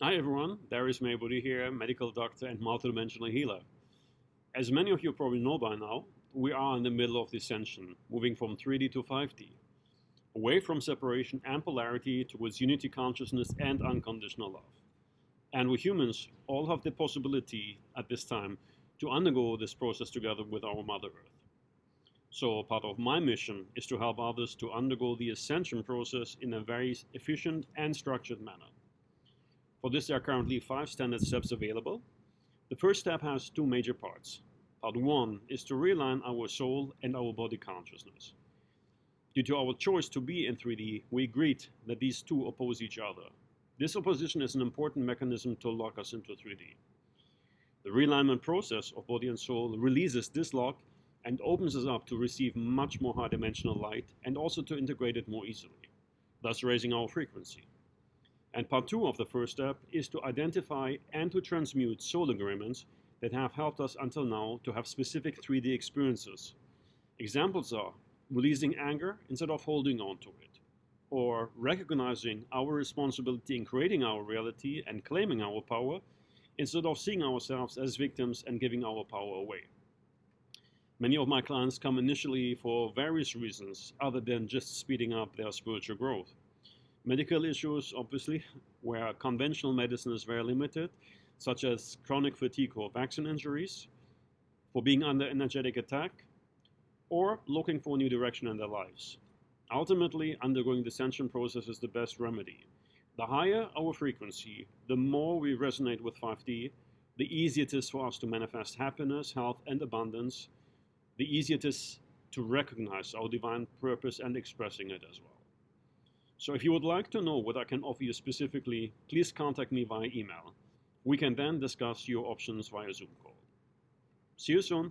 Hi everyone, there is Lightbody here, medical doctor and multidimensional healer. As many of you probably know by now, we are in the middle of the ascension, moving from 3D to 5D, away from separation and polarity towards unity consciousness and unconditional love. And we humans all have the possibility at this time to undergo this process together with our Mother Earth. So part of my mission is to help others to undergo the ascension process in a very efficient and structured manner. For this, there are currently 5 standard steps available. The first step has 2 major parts. Part 1 is to realign our soul and our body consciousness. Due to our choice to be in 3D, we agreed that these two oppose each other. This opposition is an important mechanism to lock us into 3D. The realignment process of body and soul releases this lock and opens us up to receive much more high-dimensional light and also to integrate it more easily, thus raising our frequency. And part 2 of the first step is to identify and to transmute soul agreements that have helped us until now to have specific 3D experiences. Examples are releasing anger instead of holding on to it, or recognizing our responsibility in creating our reality and claiming our power instead of seeing ourselves as victims and giving our power away. Many of my clients come initially for various reasons other than just speeding up their spiritual growth. Medical issues, obviously, where conventional medicine is very limited, such as chronic fatigue or vaccine injuries, for being under energetic attack, or looking for a new direction in their lives. Ultimately, undergoing the ascension process is the best remedy. The higher our frequency, the more we resonate with 5D, the easier it is for us to manifest happiness, health, and abundance, the easier it is to recognize our divine purpose and expressing it as well. So if you would like to know what I can offer you specifically, please contact me via email. We can then discuss your options via Zoom call. See you soon.